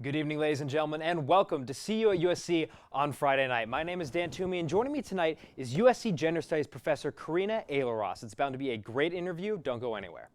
Good evening, ladies and gentlemen, and welcome to See You at USC on Friday night. My name is Dan Toomey, and joining me tonight is USC Gender Studies professor Karina Elieraas. It's bound to be a great interview. Don't go anywhere.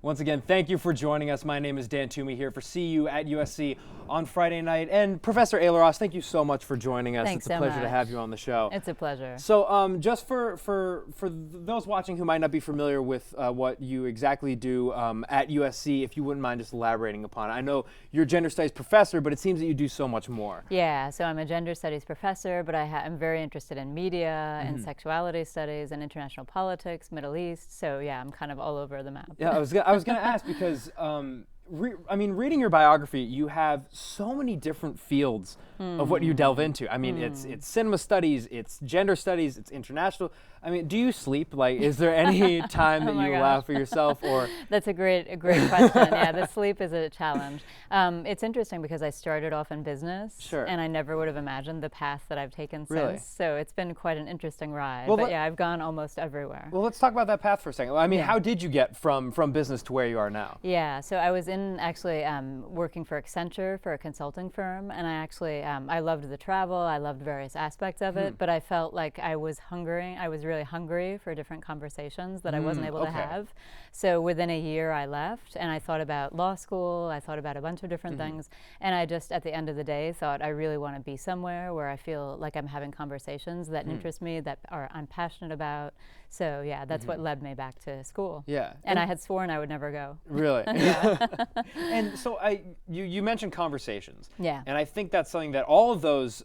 Once again, thank you for joining us. My name is Dan Toomey here for See You at USC on Friday night. And Professor Elieraas, thank you so much for joining us. Thanks it's a so pleasure much. to have you on the show. It's a pleasure. So just for those watching who might not be familiar with what you exactly do at USC, if you wouldn't mind just elaborating upon it. I know you're a gender studies professor, but it seems that you do so much more. Yeah, so I'm a gender studies professor, but I'm very interested in media and sexuality studies and international politics, Middle East. So yeah, I'm kind of all over the map. Yeah, I was going to ask because reading your biography, you have so many different fields of what you delve into. I mean, it's cinema studies, it's gender studies, it's international. I mean, do you sleep? Like, is there any time that you allow for yourself? Or That's a great question. Yeah, the sleep is a challenge. It's interesting because I started off in business, Sure. and I never would have imagined the path that I've taken Really? since. So it's been quite an interesting ride. Well, but yeah, I've gone almost everywhere. well, let's talk about that path for a second. I mean, Yeah. how did you get from business to where you are now? Yeah, so I was actually working for Accenture for a consulting firm, and I actually I loved the travel, I loved various aspects of it, but I felt like I was really hungry for different conversations that I wasn't able to okay. have. So within a year I left, and I thought about law school, I thought about a bunch of different things, and I just at the end of the day thought I really want to be somewhere where I feel like I'm having conversations that interest me, that I'm passionate about. So yeah, that's what led me back to school. Yeah. And I had sworn I would never go. Really? And so you mentioned conversations. Yeah. And I think that's something that all of those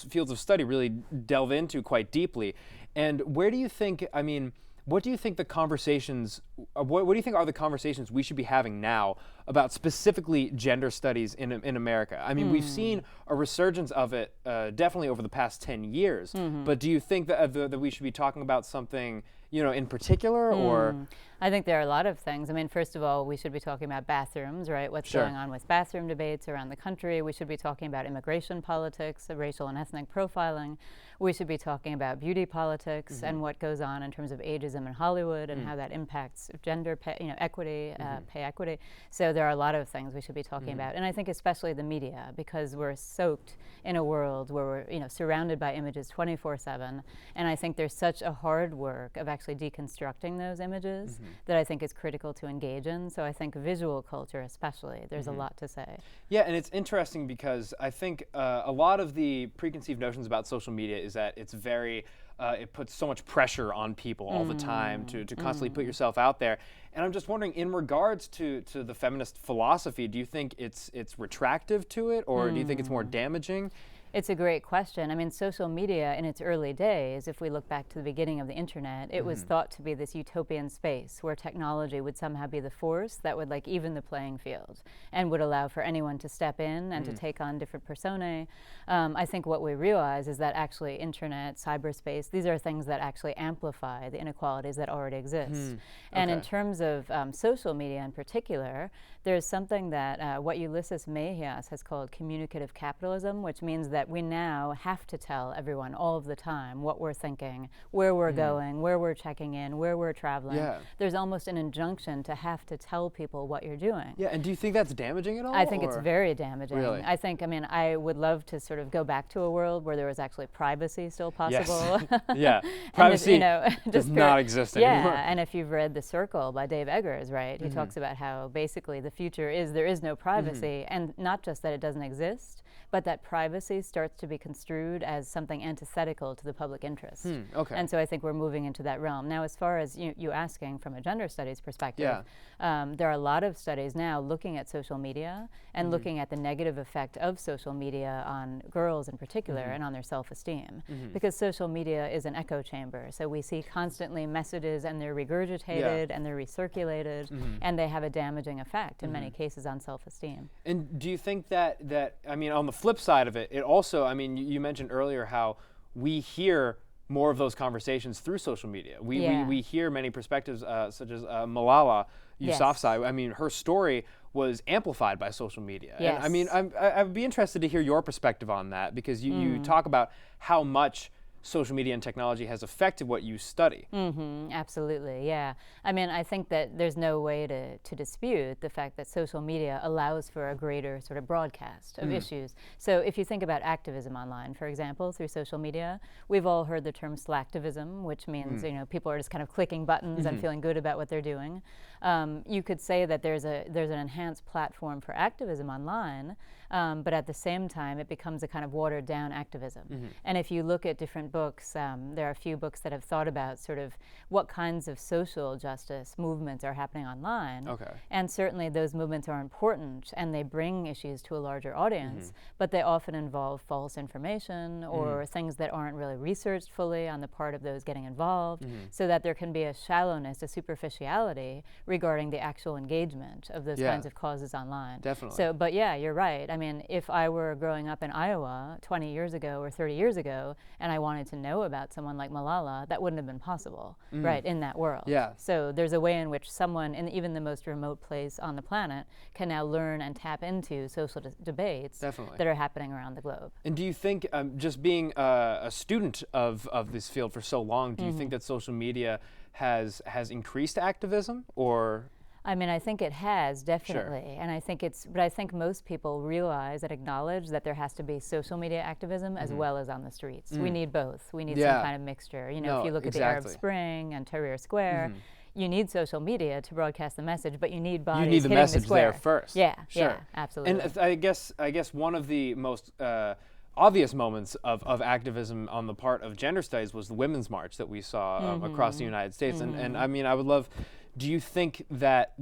fields of study really delve into quite deeply. And where do you think, I mean, what do you think the conversations, what do you think are the conversations we should be having now about specifically gender studies in America? I mean, we've seen a resurgence of it definitely over the past 10 years, but do you think that we should be talking about something, in particular, or? I think there are a lot of things. I mean, first of all, we should be talking about bathrooms, right? What's Sure. going on with bathroom debates around the country. We should be talking about immigration politics, racial and ethnic profiling. We should be talking about beauty politics and what goes on in terms of ageism in Hollywood and how that impacts gender pay, equity, pay equity. So there are a lot of things we should be talking about. And I think especially the media, because we're soaked in a world where we're surrounded by images 24/7. And I think there's such a hard work of actually deconstructing those images that I think is critical to engage in. So I think visual culture especially, there's a lot to say. Yeah, and it's interesting because I think a lot of the preconceived notions about social media is that it's very, it puts so much pressure on people all the time to constantly put yourself out there. And I'm just wondering, in regards to the feminist philosophy, do you think it's retractive to it, or do you think it's more damaging? It's a great question. I mean, social media in its early days, if we look back to the beginning of the internet, it was thought to be this utopian space where technology would somehow be the force that would even the playing field and would allow for anyone to step in and to take on different personae. I think what we realize is that actually internet, cyberspace, these are things that actually amplify the inequalities that already exist. And in terms of social media in particular, there's something that what Ulysses Mejias has called communicative capitalism, which means that we now have to tell everyone all of the time what we're thinking, where we're going, where we're checking in, where we're traveling. Yeah. There's almost an injunction to have to tell people what you're doing. Yeah, and do you think that's damaging at all? I think it's very damaging. Really? I would love to sort of go back to a world where there was actually privacy still possible. Yes. Yeah, And privacy just does not exist anymore. Yeah, and if you've read The Circle by Dave Eggers, right, he talks about how basically the future is there is no privacy, and not just that it doesn't exist, but that privacy starts to be construed as something antithetical to the public interest. Okay. And so I think we're moving into that realm. Now, as far as you asking from a gender studies perspective, there are a lot of studies now looking at social media and looking at the negative effect of social media on girls in particular and on their self-esteem. Because social media is an echo chamber. So we see constantly messages and they're regurgitated and they're recirculated and they have a damaging effect in many cases on self-esteem. And do you think that, I mean, on the flip side of it, it also, I mean, you mentioned earlier how we hear more of those conversations through social media. We hear many perspectives, such as Malala Yousafzai. I mean, her story was amplified by social media. And I mean, I'd be interested to hear your perspective on that, because you talk about how much social media and technology has affected what you study. Absolutely, yeah. I mean, I think that there's no way to dispute the fact that social media allows for a greater sort of broadcast of issues. So if you think about activism online, for example, through social media, we've all heard the term slacktivism, which means you know, people are just kind of clicking buttons and feeling good about what they're doing. You could say that there's an enhanced platform for activism online, but at the same time, it becomes a kind of watered down activism. And if you look at different books, there are a few books that have thought about sort of what kinds of social justice movements are happening online. And certainly those movements are important and they bring issues to a larger audience, but they often involve false information or things that aren't really researched fully on the part of those getting involved, so that there can be a shallowness, a superficiality regarding the actual engagement of those kinds of causes online. So, but yeah, you're right. I mean, if I were growing up in Iowa 20 years ago or 30 years ago, and I wanted to know about someone like Malala, that wouldn't have been possible, right, in that world. So there's a way in which someone in even the most remote place on the planet can now learn and tap into social debates that are happening around the globe. And do you think, just being a student of this field for so long, do you think that social media has increased activism, or? I mean, I think it has, definitely. And I think but I think most people realize and acknowledge that there has to be social media activism as well as on the streets. We need both. We need some kind of mixture. You know, if you look at the Arab Spring and Tahrir Square, you need social media to broadcast the message, but you need bodies hitting the square. You need the message there first. Yeah, absolutely. And I guess one of the most obvious moments of activism on the part of gender studies was the Women's March that we saw across the United States. And I mean, I would love, do you think that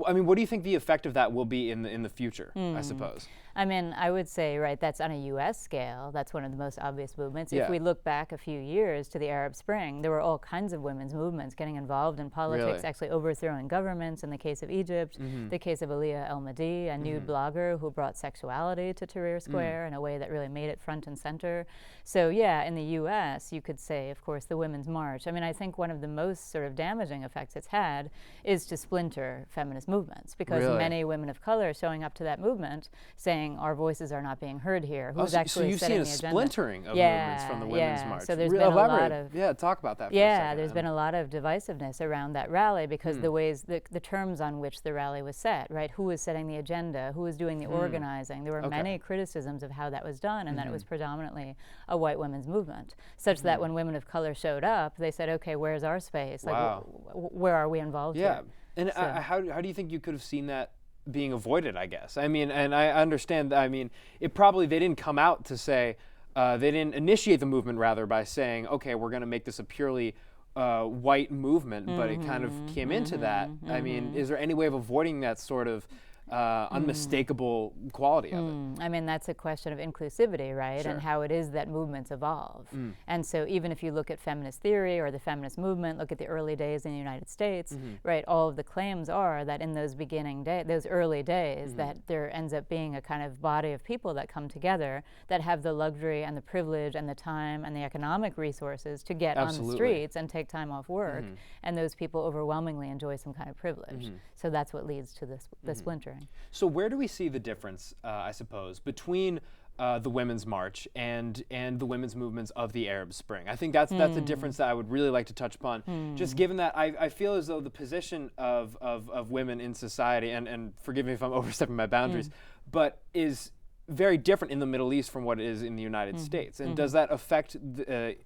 I mean, what do you think the effect of that will be in the future, I suppose? I mean, I would say, right, that's on a U.S. scale. That's one of the most obvious movements. If we look back a few years to the Arab Spring, there were all kinds of women's movements getting involved in politics, actually overthrowing governments. In the case of Egypt, the case of Aliyah El-Mahdi, a nude blogger who brought sexuality to Tahrir Square in a way that really made it front and center. So yeah, in the U.S., you could say, of course, the Women's March. I mean, I think one of the most sort of damaging effects it's had is to splinter feminist movements, because many women of color showing up to that movement saying, our voices are not being heard here. Who's actually setting the agenda? So you've seen a splintering of movements from the Women's March. So there's been a lot of talk about that for a second. There's been a lot of divisiveness around that rally, because the terms on which the rally was set, right? Who was setting the agenda? Who was doing the organizing? There were many criticisms of how that was done, and that it was predominantly a white women's movement, such that when women of color showed up, they said, okay, where's our space? Like, where are we involved here? And how do you think you could have seen that being avoided, I guess? I mean, and I understand, I mean, they didn't come out to say, they didn't initiate the movement, rather, by saying, okay, we're going to make this a purely white movement, but it kind of came into that. I mean, is there any way of avoiding that sort of unmistakable quality of it? I mean, that's a question of inclusivity, right? And how it is that movements evolve. And so even if you look at feminist theory or the feminist movement, look at the early days in the United States, right, all of the claims are that in those those early days, that there ends up being a kind of body of people that come together that have the luxury and the privilege and the time and the economic resources to get on the streets and take time off work. And those people overwhelmingly enjoy some kind of privilege. So that's what leads to the splintering. So where do we see the difference, I suppose, between the Women's March and the women's movements of the Arab Spring? I think that's a difference that I would really like to touch upon, just given that I feel as though the position of women in society, and forgive me if I'm overstepping my boundaries, but is very different in the Middle East from what it is in the United States. And does that affect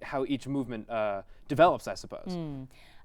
how each movement develops, I suppose?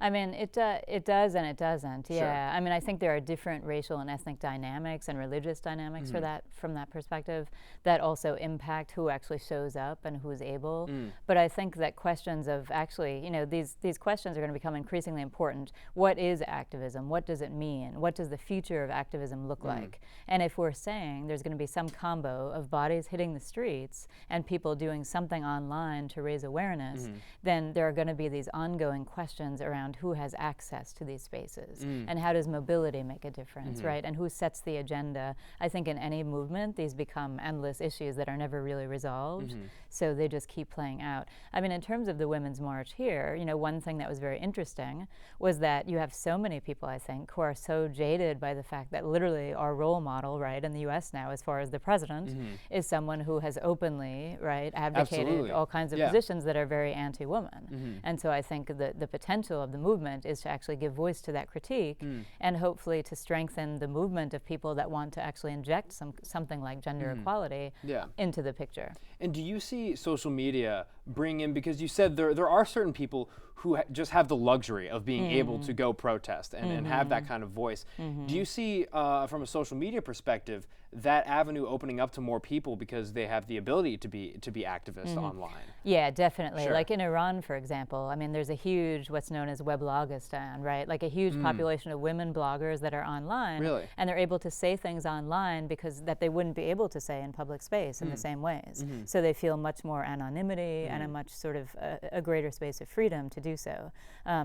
I mean, it does and it doesn't. Sure. Yeah. I mean, I think there are different racial and ethnic dynamics and religious dynamics for that from that perspective that also impact who actually shows up and who is able. But I think that questions of actually, these questions are going to become increasingly important. What is activism? What does it mean? What does the future of activism look like? And if we're saying there's going to be some combo of bodies hitting the streets and people doing something online to raise awareness, then there are going to be these ongoing questions around who has access to these spaces and how does mobility make a difference, right? And who sets the agenda. I think in any movement, these become endless issues that are never really resolved. So they just keep playing out. I mean, in terms of the Women's March here, one thing that was very interesting was that you have so many people, I think, who are so jaded by the fact that literally our role model, right, in the U.S. now, as far as the president, is someone who has openly, right, advocated all kinds of positions that are very anti-woman. And so I think the potential of the movement is to actually give voice to that critique and hopefully to strengthen the movement of people that want to actually inject something like gender equality into the picture. And do you see social media bring in, because you said there are certain people who just have the luxury of being able to go protest and have that kind of voice. Do you see, from a social media perspective, that avenue opening up to more people because they have the ability to be activists online? Yeah, definitely. Sure. Like in Iran, for example, I mean, there's a huge, what's known as Weblogistan, right? Like a huge population of women bloggers that are online. Really? And they're able to say things online because that they wouldn't be able to say in public space in the same ways. So they feel much more anonymity and a much sort of a greater space of freedom to do so.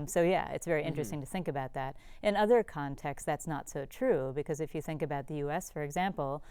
So yeah, it's very interesting to think about that. In other contexts, that's not so true, because if you think about the US, for example,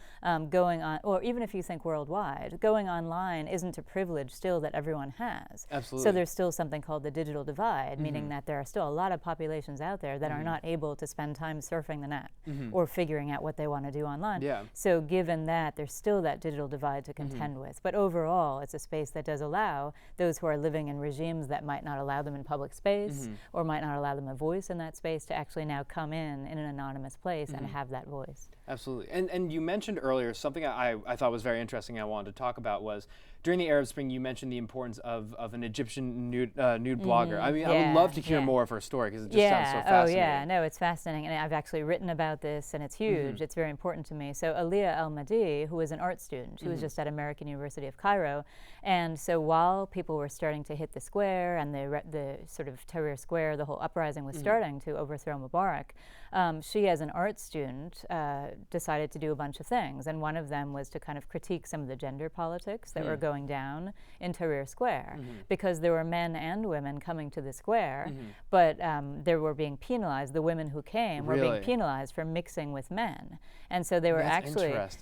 going on, or even if you think worldwide, going online isn't a privilege still that everyone has. Absolutely. So there's still something called the digital divide, meaning that there are still a lot of populations out there that are not able to spend time surfing the net or figuring out what they want to do online. Yeah. So given that, there's still that digital divide to contend with. But overall, it's a space that does allow those who are living in regimes that might not allow them in public space or might not allow them a voice in that space to actually now come in an anonymous place and have that voice. Absolutely. And you mentioned earlier something I thought was very interesting I wanted to talk about was during the Arab Spring, you mentioned the importance of an Egyptian nude blogger. I mean, I would love to hear more of her story because it just sounds so fascinating. Oh, yeah. No, it's fascinating. And I've actually written about this, and it's huge. It's very important to me. So Aliyah Al-Mahdi, who was an art student, she was just at American University of Cairo. And so while people were starting to hit the square and the sort of Tahrir Square, the whole uprising was starting to overthrow Mubarak, she, as an art student, decided to do a bunch of things. And one of them was to kind of critique some of the gender politics that were going down in Tahrir Square, because there were men and women coming to the square, but they were being penalized. The women who came were being penalized for mixing with men. And so they were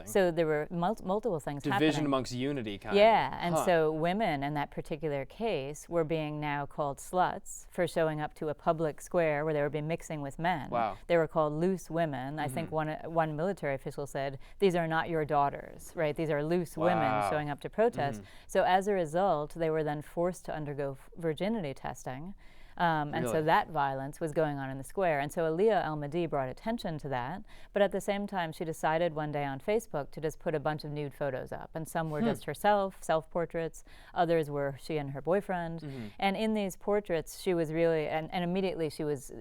so there were multiple things happening. Division amongst unity, kind of. Yeah, and so women in that particular case were being now called sluts for showing up to a public square where they were being mixing with men. Wow. They were called loose women. I think one military official said, "These are not your daughters," right? These are loose women showing up to protest. So as a result, they were then forced to undergo virginity testing. And so that violence was going on in the square. And so Aliyah Al-Mahdi brought attention to that. But at the same time, she decided one day on Facebook to just put a bunch of nude photos up. And some were just herself, self-portraits. Others were she and her boyfriend. And in these portraits, she was really, and immediately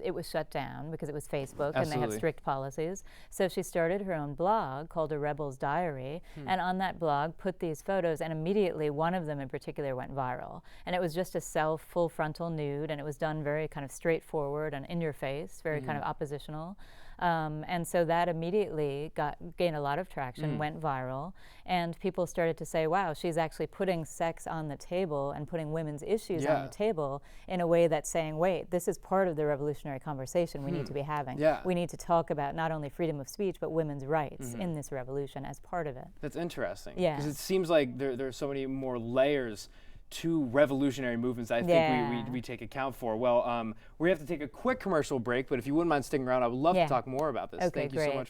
it was shut down because it was Facebook and they have strict policies. So she started her own blog called A Rebel's Diary. And on that blog, put these photos. And immediately, one of them in particular went viral. And it was just a full frontal nude. And it was done very kind of straightforward and in your face, very kind of oppositional. And so that immediately gained a lot of traction, went viral, and people started to say, wow, she's actually putting sex on the table and putting women's issues on the table in a way that's saying, wait, this is part of the revolutionary conversation we need to be having. We need to talk about not only freedom of speech, but women's rights in this revolution as part of it. That's interesting. Yeah. Because it seems like there are so many more layers to revolutionary movements I think we take account for. Well, we have to take a quick commercial break, but if you wouldn't mind sticking around, I would love to talk more about this. Okay, Thank you so much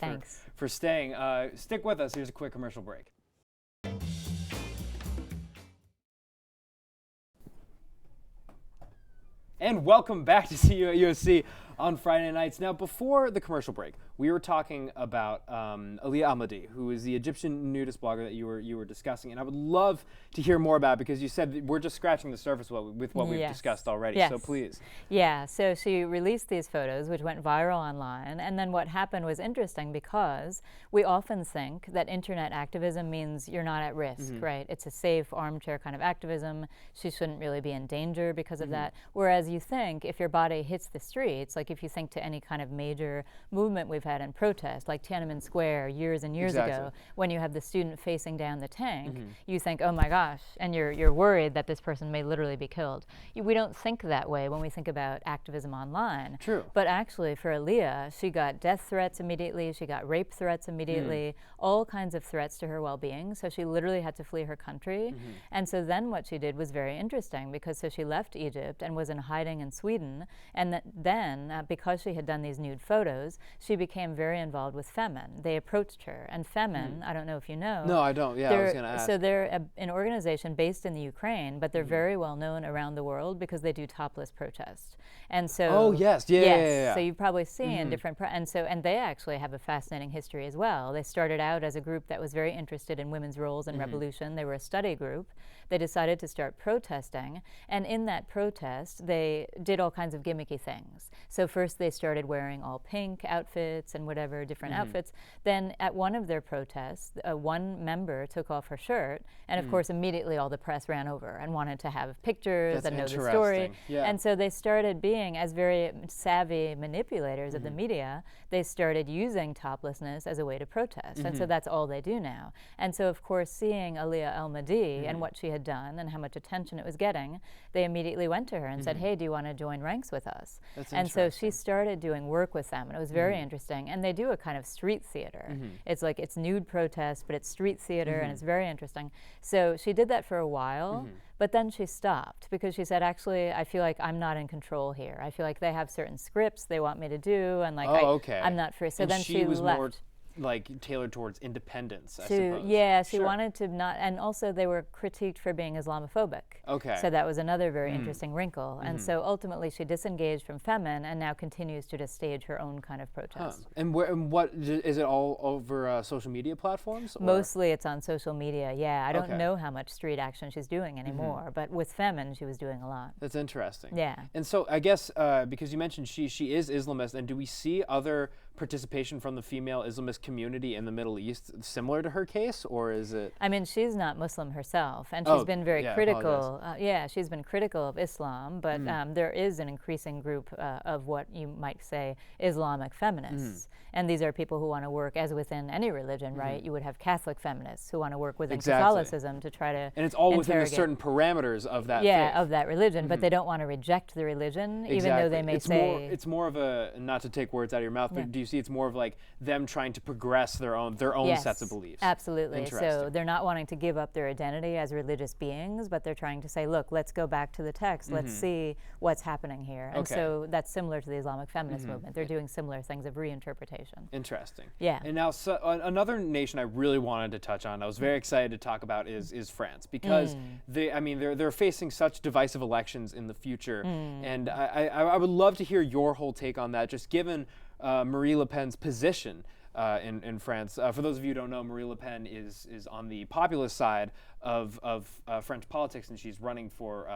for staying. Stick with us. Here's a quick commercial break. And welcome back to CU at USC on Friday nights. Now, before the commercial break, we were talking about Alia Almadi, who is the Egyptian nudist blogger that you were discussing, and I would love to hear more about it, because you said that we're just scratching the surface with what we've discussed already. Yes. So please. Yeah, so she released these photos, which went viral online, and then what happened was interesting, because we often think that internet activism means you're not at risk, right? It's a safe armchair kind of activism. She shouldn't really be in danger because of that. Whereas you think if your body hits the streets, like if you think to any kind of major movement we've had in protest, like Tiananmen Square years and years ago, when you have the student facing down the tank, you think, oh my gosh, and you're worried that this person may literally be killed. We don't think that way when we think about activism online. True. But actually for Alia, she got death threats immediately, she got rape threats immediately, all kinds of threats to her well-being, so she literally had to flee her country. And so then what she did was very interesting, because so she left Egypt and was in hiding in Sweden, and then because she had done these nude photos, she became very involved with Femin. They approached her, and Femin, I don't know if you know. No, I don't. Yeah, I was going to ask. So they're an organization based in the Ukraine, but they're very well known around the world because they do topless protests. And so oh yes, yeah. So you've probably seen different, and they actually have a fascinating history as well. They started out as a group that was very interested in women's roles in revolution. They were a study group. They decided to start protesting, and in that protest, they did all kinds of gimmicky things. So first they started wearing all pink outfits and whatever different outfits. Then at one of their protests, one member took off her shirt, and of course immediately all the press ran over and wanted to have pictures and know the story. Yeah. And so they started being, as very savvy manipulators of the media, they started using toplessness as a way to protest. And so that's all they do now. And so of course seeing Alia Almadi and what she had done and how much attention it was getting, they immediately went to her and said, hey, do you want to join ranks with us? And so she started doing work with them, and it was very interesting. And they do a kind of street theater. It's like, it's nude protest, but it's street theater, and it's very interesting. So she did that for a while, but then she stopped, because she said, actually, I feel like I'm not in control here. I feel like they have certain scripts they want me to do, and like I'm not free. So and then she was left. More like tailored towards independence, I to, suppose. yeah, she wanted to not, and also they were critiqued for being Islamophobic. Okay. So that was another very interesting wrinkle. And so ultimately she disengaged from Femin and now continues to just stage her own kind of protest. And what is it all over social media platforms? Or? Mostly it's on social media, yeah. I don't know how much street action she's doing anymore, but with Femin she was doing a lot. That's interesting. Yeah. And so I guess because you mentioned she is Islamist, and do we see other participation from the female Islamist community in the Middle East similar to her case, or is it? I mean, she's not Muslim herself, and she's been very critical. She's been critical of Islam, but there is an increasing group of what you might say Islamic feminists. And these are people who want to work, as within any religion, right? You would have Catholic feminists who want to work within Catholicism to try to and it's all within the certain parameters of that faith. of that religion, but they don't want to reject the religion, even though they may say... It's more of a, not to take words out of your mouth, but do you see it's more of like them trying to progress their own sets of beliefs? Absolutely. So they're not wanting to give up their identity as religious beings, but they're trying to say, look, let's go back to the text. Let's see what's happening here. And so that's similar to the Islamic feminist movement. They're doing similar things of reinterpretation. Interesting. Yeah. And now another nation I really wanted to touch on, I was very excited to talk about, is France, because they're facing such divisive elections in the future, and I would love to hear your whole take on that, just given Marine Le Pen's position in France. For those of you who don't know, Marine Le Pen is on the populist side of French politics, and she's running for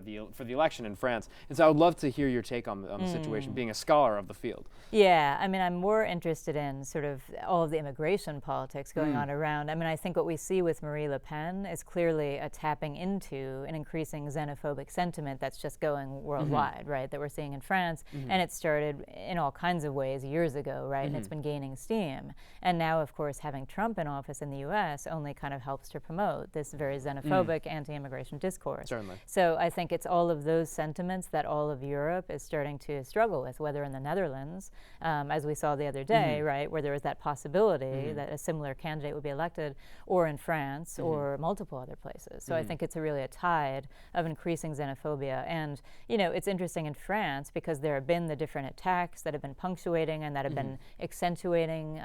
the election in France. And so I would love to hear your take on the situation, being a scholar of the field. Yeah, I mean, I'm more interested in sort of all of the immigration politics going on around. I mean, I think what we see with Marie Le Pen is clearly a tapping into an increasing xenophobic sentiment that's just going worldwide, right, that we're seeing in France. And it started in all kinds of ways years ago, right, and it's been gaining steam. And now, of course, having Trump in office in the US only kind of helps to promote this very xenophobic anti-immigration discourse. Certainly. So I think it's all of those sentiments that all of Europe is starting to struggle with, whether in the Netherlands, as we saw the other day, right, where there was that possibility that a similar candidate would be elected, or in France, or multiple other places. So I think it's really a tide of increasing xenophobia. And, you know, it's interesting in France because there have been the different attacks that have been punctuating and that have been accentuating,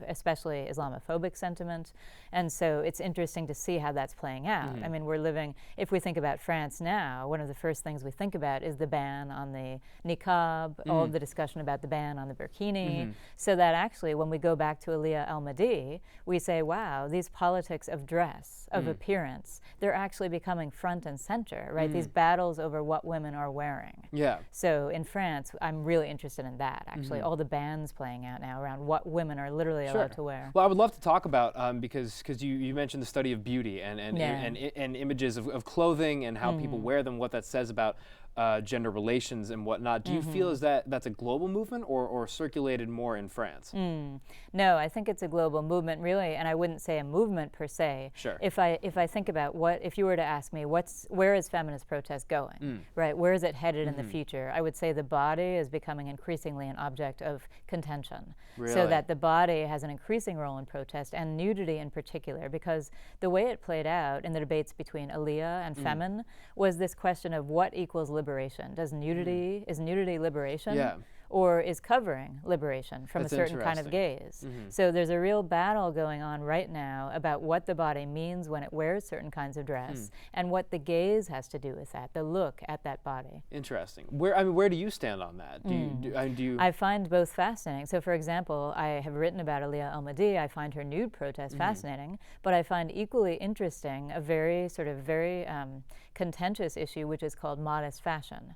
especially Islamophobic sentiment. And so it's interesting to see how that's playing out. I mean, we're living, if we think about France now, now, one of the first things we think about is the ban on the niqab, all of the discussion about the ban on the burkini, so that actually when we go back to Aliyah al-Mahdi, we say, wow, these politics of dress, of appearance, they're actually becoming front and center, right? These battles over what women are wearing. Yeah. So in France, I'm really interested in that, actually, all the bans playing out now around what women are literally allowed to wear. Well, I would love to talk about, because you mentioned the study of beauty and images of clothing and how people wear them, what that says about gender relations and whatnot. Do you feel as that's a global movement or circulated more in France? No, I think it's a global movement, really, and I wouldn't say a movement per se. Sure. If I think about if you were to ask me where is feminist protest going, right? Where is it headed in the future? I would say the body is becoming increasingly an object of contention. Really? So that the body has an increasing role in protest, and nudity in particular, because the way it played out in the debates between Aliyah and Femin was this question of what equals liberation. Is nudity liberation? Yeah. Or is covering liberation from That's a certain kind of gaze? So there's a real battle going on right now about what the body means when it wears certain kinds of dress and what the gaze has to do with that, the look at that body. Interesting. Where do you stand on that? Do you I find both fascinating. So for example, I have written about Aliyah al-Mahdi. I find her nude protest fascinating, but I find equally interesting a very contentious issue, which is called modest fashion.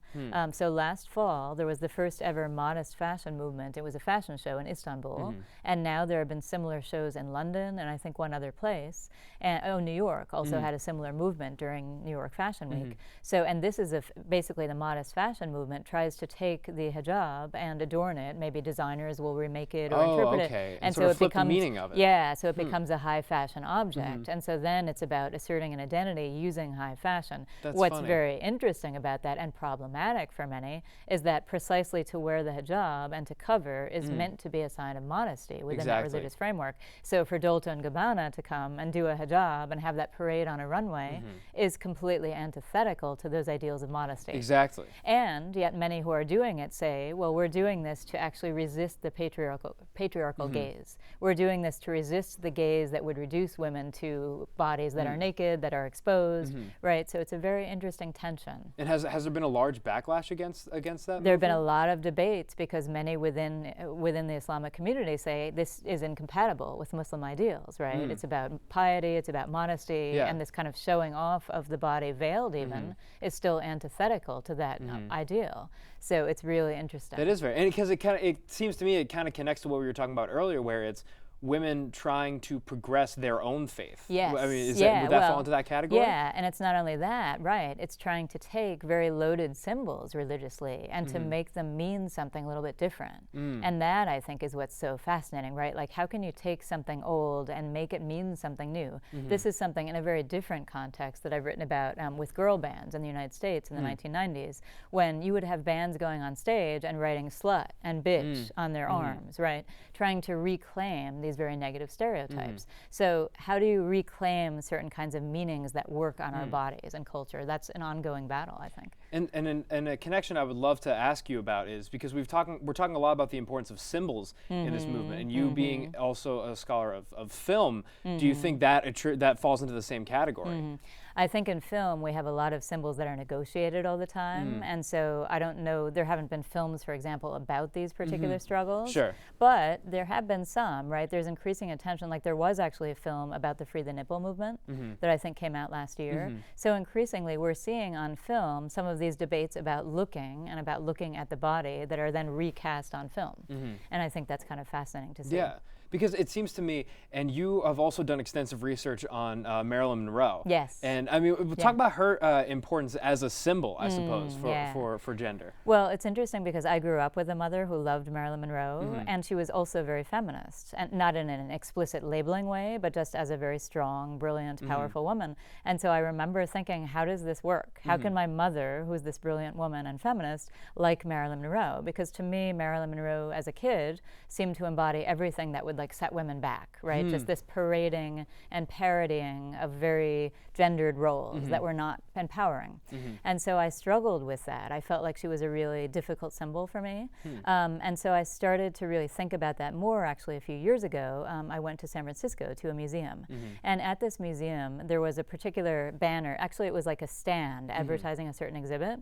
So last fall, there was the first ever modest fashion movement. It was a fashion show in Istanbul, and now there have been similar shows in London and I think one other place. And New York also had a similar movement during New York Fashion Week. So, and this is basically the modest fashion movement tries to take the hijab and adorn it. Maybe designers will remake it or interpret it, and so it becomes the meaning of it. Yeah, so it becomes a high fashion object, and so then it's about asserting an identity using high fashion. What's funny. very interesting about that and problematic for many is that precisely to wear the hijab and to cover is meant to be a sign of modesty within that religious framework. So for Dolce & Gabbana to come and do a hijab and have that parade on a runway is completely antithetical to those ideals of modesty. Exactly. And yet many who are doing it say, well, we're doing this to actually resist the patriarchal gaze. We're doing this to resist the gaze that would reduce women to bodies that are naked, that are exposed, right? So it's a very interesting tension. And has there been a large backlash against that? There have been a lot of debates because many within the Islamic community say this is incompatible with Muslim ideals, right? It's about piety, it's about modesty, and this kind of showing off of the body veiled even is still antithetical to that ideal. So it's really interesting. That is very, and because it seems to me it kind of connects to what we were talking about earlier, where it's women trying to progress their own faith. Yes. I mean, would that fall into that category? Yeah, and it's not only that, right? It's trying to take very loaded symbols religiously and to make them mean something a little bit different. And that, I think, is what's so fascinating, right? Like, how can you take something old and make it mean something new? This is something in a very different context that I've written about with girl bands in the United States in the 1990s, when you would have bands going on stage and writing slut and bitch on their arms, right? Trying to reclaim these very negative stereotypes. So how do you reclaim certain kinds of meanings that work on our bodies and culture? That's an ongoing battle, I think. And a connection I would love to ask you about is, because we're talking a lot about the importance of symbols in this movement, and you being also a scholar of film, do you think that falls into the same category? I think in film we have a lot of symbols that are negotiated all the time, and so I don't know, there haven't been films, for example, about these particular struggles. Sure. But there have been some, right? There's increasing attention, like there was actually a film about the Free the Nipple movement that I think came out last year. So increasingly we're seeing on film some of these debates about looking and about looking at the body that are then recast on film. And I think that's kind of fascinating to see. Yeah. Because it seems to me, and you have also done extensive research on Marilyn Monroe. Yes. And I mean, we'll talk about her importance as a symbol, I suppose, for gender. Well, it's interesting because I grew up with a mother who loved Marilyn Monroe, and she was also very feminist, and not in an explicit labeling way, but just as a very strong, brilliant, powerful woman. And so I remember thinking, how does this work? How can my mother, who's this brilliant woman and feminist, like Marilyn Monroe? Because to me, Marilyn Monroe as a kid seemed to embody everything that would like set women back, right? Just this parading and parodying of very gendered roles that were not empowering. And so I struggled with that. I felt like she was a really difficult symbol for me. And so I started to really think about that more actually a few years ago. I went to San Francisco to a museum. And at this museum, there was a particular banner. Actually, it was like a stand advertising a certain exhibit.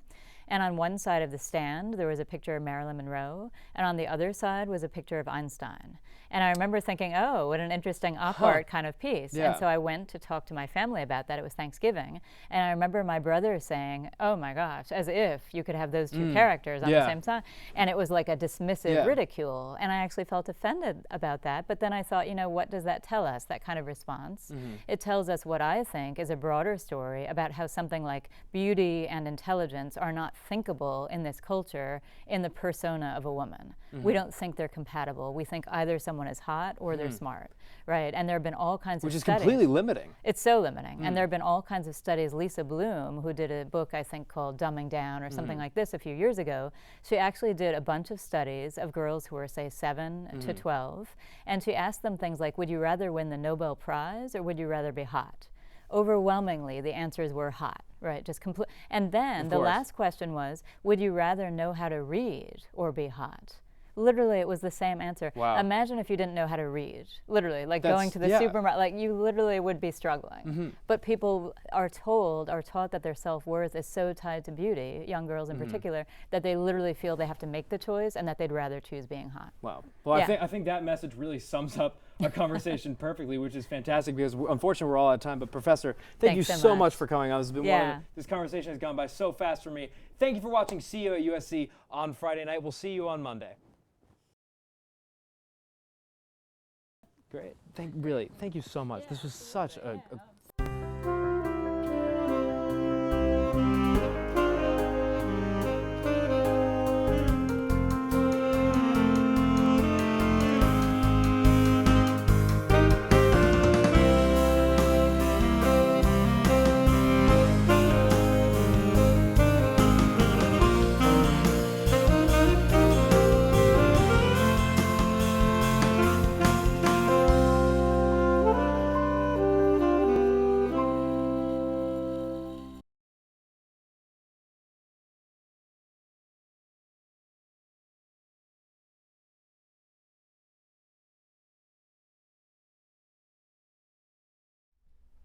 And on one side of the stand, there was a picture of Marilyn Monroe, and on the other side was a picture of Einstein. And I remember thinking, oh, what an interesting op art kind of piece. Yeah. And so I went to talk to my family about that. It was Thanksgiving. And I remember my brother saying, oh my gosh, as if you could have those two characters on the same side. And it was like a dismissive ridicule. And I actually felt offended about that. But then I thought, you know, what does that tell us, that kind of response? It tells us what I think is a broader story about how something like beauty and intelligence are not thinkable in this culture in the persona of a woman. We don't think they're compatible. We think either someone is hot or they're smart, right? And there have been all kinds of studies. Which is completely limiting. It's so limiting. And there have been all kinds of studies. Lisa Bloom, who did a book, I think, called Dumbing Down or something like this a few years ago, she actually did a bunch of studies of girls who were, say, 7 to 12. And she asked them things like, would you rather win the Nobel Prize or would you rather be hot? Overwhelmingly, the answers were hot, right? Just complete. And then the last question was, would you rather know how to read or be hot? Literally, it was the same answer. Wow. Imagine if you didn't know how to read. Literally, like going to the supermarket, like you literally would be struggling. But people are taught that their self-worth is so tied to beauty, young girls in particular, that they literally feel they have to make the choice and that they'd rather choose being hot. Wow. Well, I think that message really sums up our conversation perfectly, which is fantastic because unfortunately we're all out of time. But Professor, thank you so much for coming on. This has been this conversation has gone by so fast for me. Thank you for watching See You at USC on Friday night. We'll see you on Monday. Great. Thank you so much. This was such a